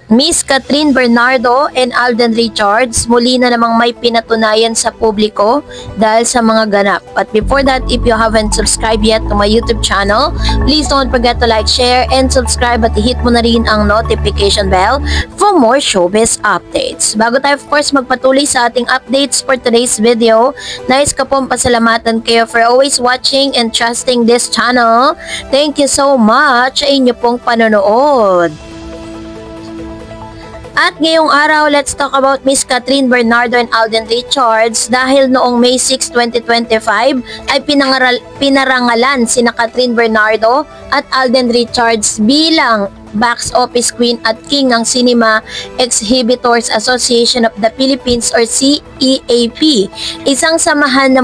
Miss Catherine Bernardo and Alden Richards muli na namang may pinatunayan sa publiko dahil sa mga ganap. But before that, if you haven't subscribed yet to my YouTube channel, please don't forget to like, share, and subscribe at i-hit mo na rin ang notification bell for more showbiz updates. Bago tayo of course magpatuloy sa ating updates for today's video, nais ko pong pasalamatan kayo for always watching and trusting this channel. Thank you so much sa inyo pong panonood. At ngayong araw, let's talk about Miss Catherine Bernardo and Alden Richards dahil noong May 6, 2025 ay pinarangalan sina Catherine Bernardo at Alden Richards bilang Box Office Queen at King ng Cinema Exhibitors Association of the Philippines or CEAP, isang samahan ng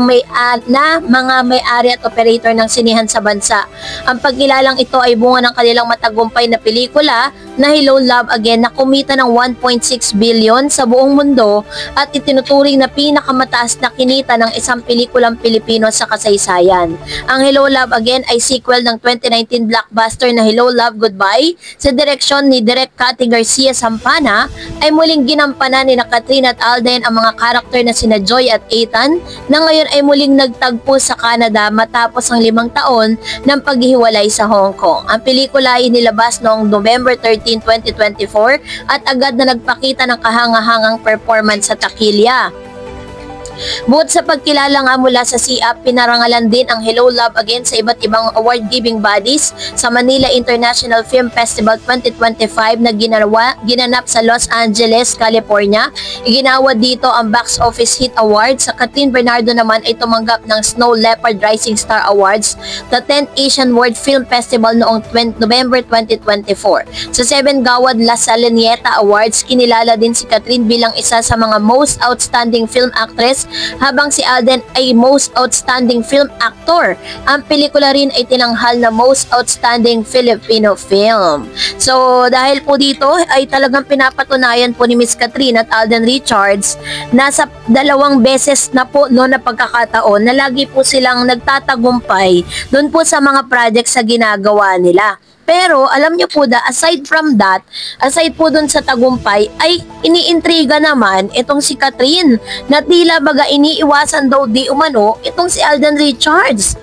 mga may-ari at operator ng sinihan sa bansa. Ang pagkilalang ito ay bunga ng kanilang matagumpay na pelikula na Hello Love Again na kumita ng 1.6 billion sa buong mundo at itinuturing na pinakamataas na kinita ng isang pelikulang Pilipino sa kasaysayan. Ang Hello Love Again ay sequel ng 2019 blockbuster na Hello Love Goodbye. Sa direksyon ni Direk Cathy Garcia Sampana ay muling ginampanan ni Catherine at Alden ang mga karakter na sina Joy at Ethan na ngayon ay muling nagtagpo sa Canada matapos ang 5 taon ng paghihiwalay sa Hong Kong. Ang pelikula ay inilabas noong November 13, 2024 at agad na nagpakita ng kahangahangang performance sa takilya. Bukod sa pagkilala nga mula sa CEAP, pinarangalan din ang Hello Love Again sa iba't ibang award-giving bodies sa Manila International Film Festival 2025 na ginanap sa Los Angeles, California. Iginawad dito ang Box Office Hit Award. Sa Catherine Bernardo naman ay tumanggap ng Snow Leopard Rising Star Awards, the 10th Asian World Film Festival noong November 2024. Sa 7 Gawad La Salenieta Awards, kinilala din si Catherine bilang isa sa mga Most Outstanding Film Actress habang si Alden ay Most Outstanding Film Actor. Ang pelikula rin ay tinanghal na Most Outstanding Filipino Film. So dahil po dito ay talagang pinapatunayan po ni Miss Catherine at Alden Richards nasa 2 beses na po na pagkakataon na lagi po silang nagtatagumpay doon po sa mga projects sa ginagawa nila. Pero alam niyo po aside po dun sa tagumpay ay iniintriga naman itong si Catherine na tila baga iniiwasan daw di umano itong si Alden Richards.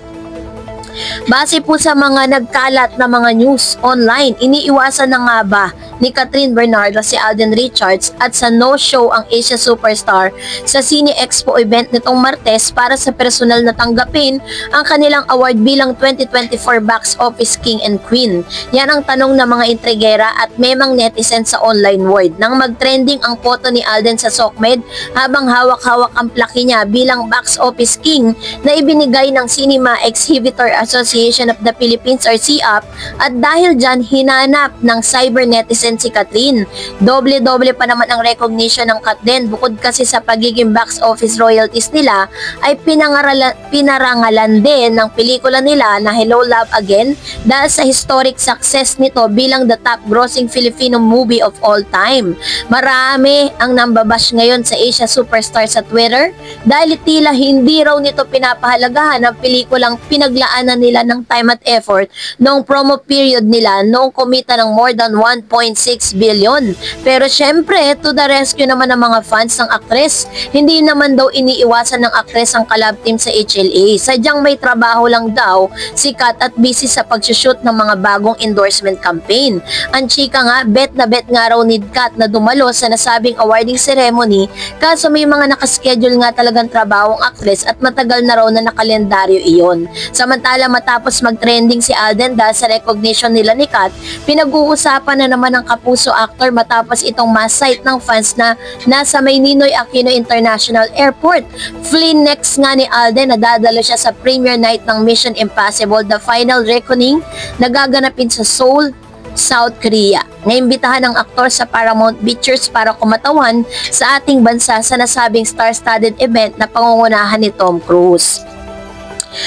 Base po sa mga nagkalat na mga news online, iniiwasan na nga ba ni Catherine Bernardo si Alden Richards at sa no-show ang Asia Superstar sa Cine Expo event nitong Martes para sa personal na tanggapin ang kanilang award bilang 2024 Box Office King and Queen. Yan ang tanong ng mga intrigera at memang netizens sa online world nang mag-trending ang photo ni Alden sa SOCMED habang hawak-hawak ang plaki niya bilang Box Office King na ibinigay ng Cinema Exhibitor Association of the Philippines or CEAP at dahil dyan hinanap ng cyber netizen si Catherine. Doble-doble pa naman ang recognition ng Catherine bukod kasi sa pagiging box office royalties nila ay pinarangalan din ng pelikula nila na Hello Love Again dahil sa historic success nito bilang the top grossing Filipino movie of all time. Marami ang nambabash ngayon sa Asia Superstar sa Twitter dahil tila hindi raw nito pinapahalagahan ang pelikulang pinaglaanan nila ng time at effort noong promo period nila noong kumita ng more than 1.6 billion. Pero syempre, to the rescue naman ng mga fans ng aktres. Hindi naman daw iniiwasan ng aktres ang collab team sa HLA. Sadyang may trabaho lang daw si Kat at busy sa pagsushoot ng mga bagong endorsement campaign. Ang chika nga, bet na bet nga raw ni Kat na dumalo sa nasabing awarding ceremony kaso may mga nakaschedule nga talagang trabaho ang aktres at matagal na raw na nakalendaryo iyon. Samantala matapos mag-trending si Alden dahil sa recognition nila ni Kat, pinag-uusapan na naman ng kapuso actor matapos itong ma-sight ng fans na nasa may Ninoy Aquino International Airport. Next nga ni Alden na dadalo siya sa premiere night ng Mission Impossible The Final Reckoning na gaganapin sa Seoul, South Korea. Naimbitahan ng aktor sa Paramount Pictures para kumatawan sa ating bansa sa nasabing star-studded event na pangungunahan ni Tom Cruise.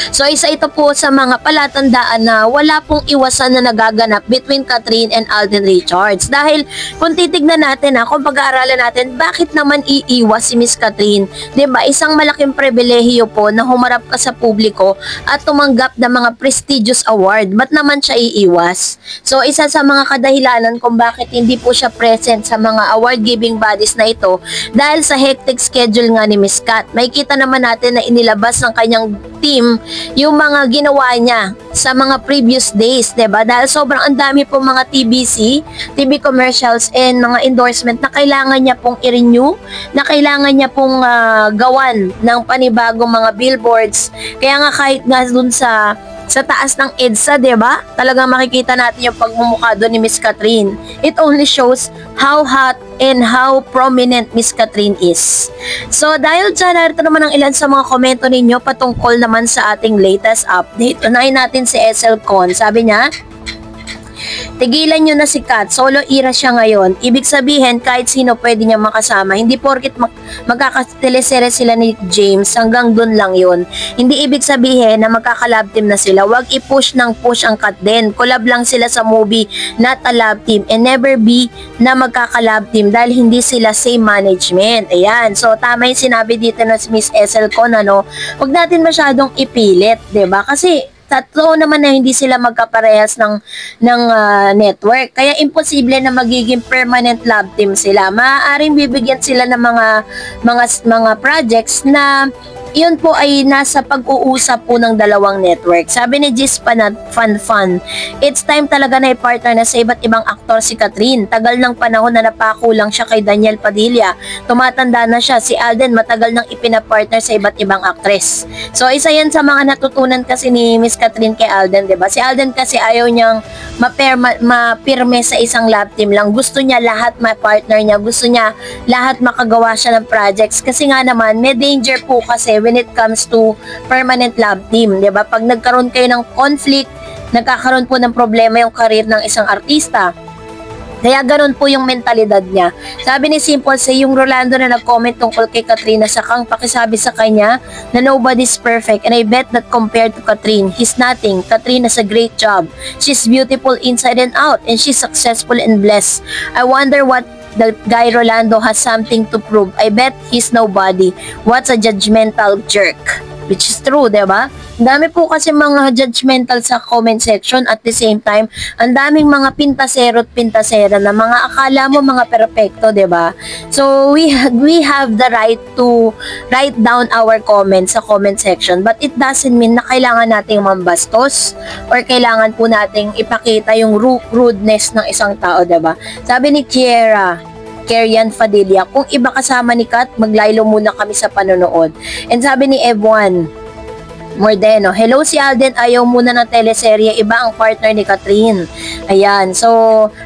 So isa ito po sa mga palatandaan na wala pong iwasan na nagaganap between Catherine and Alden Richards. Dahil kung titignan natin kung pag-aaralan natin, bakit naman iiwas si Miss Catherine? 'Di ba? Isang malaking pribilehiyo po na humarap ka sa publiko at tumanggap ng mga prestigious award. Ba't naman siya iiwas? So isa sa mga kadahilanan kung bakit hindi po siya present sa mga award-giving bodies na ito dahil sa hectic schedule nga ni Miss Cat. Makikita naman natin na inilabas ng kanyang team yung mga ginawa niya sa mga previous days, 'di ba? Dahil sobrang ang dami po mga TV commercials and mga endorsement na kailangan niya pong i-renew, na kailangan niya pong gawan ng panibagong mga billboards. Kaya nga kahit nga dun sa taas ng EDSA, 'di ba? Talagang makikita natin yung pagmumukha doon ni Miss Catherine. It only shows how hot and how prominent Miss Catherine is. So dahil dyan, narito naman ang ilan sa mga komento ninyo patungkol naman sa ating latest update. Unahin natin si SL Con. Sabi niya, tigilan nyo na si Kat, solo era siya ngayon. Ibig sabihin, kahit sino pwede niya makasama. Hindi porkit magkakateleserye sila ni James, hanggang dun lang yun. Hindi ibig sabihin na magkakalab team na sila. Huwag i-push ng push ang Kat din. Collab lang sila sa movie, not a love team. And never be na magkakalab team dahil hindi sila same management. Ayan. So, tama yung sinabi dito na si Miss SL Con, huwag natin masyadong ipilit, 'di ba? Kasi tatlo naman na hindi sila magkaparehas ng network. Kaya imposible na magiging permanent love team sila. Maaaring bibigyan sila ng mga projects na yun po ay nasa pag-uusap po ng dalawang network. Sabi ni Gis Fan, it's time talaga na i-partner na sa iba't ibang aktor si Catherine. Tagal ng panahon na napakulang siya kay Daniel Padilla. Tumatanda na siya. Si Alden matagal nang ipinapartner sa iba't ibang aktres. So isa yan sa mga natutunan kasi ni Miss Catherine kay Alden, 'di ba? Si Alden kasi ayaw niyang mapirme sa isang love team lang. Gusto niya lahat ma-partner niya. Gusto niya lahat makagawa siya ng projects. Kasi nga naman, may danger po kasi when it comes to permanent love team, 'di ba? Pag nagkaroon kayo ng conflict, nagkakaroon po ng problema yung career ng isang artista. Kaya ganun po yung mentalidad niya. Sabi ni Simple Say, yung Rolando na nag-comment tungkol kay Katrina, sakang pakisabi sa kanya na nobody's perfect, and I bet that compared to Catherine, he's nothing. Catherine has a great job. She's beautiful inside and out, and she's successful and blessed. I wonder what the guy Rolando has something to prove. I bet he's nobody. What's a judgmental jerk? Which is true, diba? Ang dami po kasi mga judgmental sa comment section, at the same time, ang daming mga pintasero at pintasera na mga akala mo mga perpekto, diba? So, we have the right to write down our comments sa comment section, but it doesn't mean na kailangan nating mambastos or kailangan po nating ipakita yung rudeness ng isang tao, diba? Sabi ni Kerian Fadilla, kung iba kasama ni Kat, maglaylo muna kami sa panonood. And sabi ni Evan Mordeno, hello, si Alden ayaw muna ng teleserye, iba ang partner ni Catherine. Ayan, so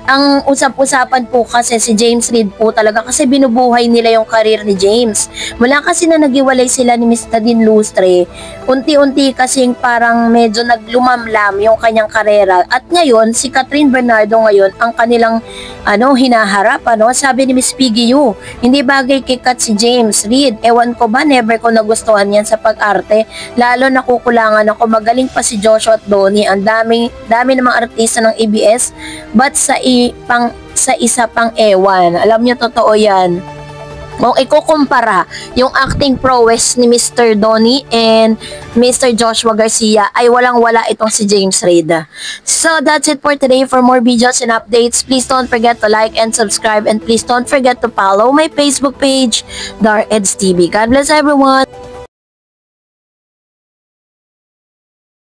ang usap-usapan po kasi si James Reid po talaga kasi binubuhay nila yung career ni James. Mula kasi na nagiwalay sila ni Miss Nadine Lustre, unti-unti kasing parang medyo naglumamlam yung kanyang karera. At ngayon, si Catherine Bernardo ngayon ang kanilang hinaharap. Sabi ni Miss Piggy Yu, hindi bagay kay Kat si James Reid. Ewan ko ba, never ko nagustuhan yan sa pag-arte. Lalo nakukulangan ako, magaling pa si Joshua at Donnie. Ang dami namang artista ng ABS, but sa isa pang ewan. Alam niyo, totoo yan. Kung ikukumpara yung acting prowess ni Mr. Donnie and Mr. Joshua Garcia, ay walang-wala itong si James Reid. So that's it for today. For more videos and updates, please don't forget to like and subscribe, and please don't forget to follow my Facebook page, Dar Eds TV. God bless everyone!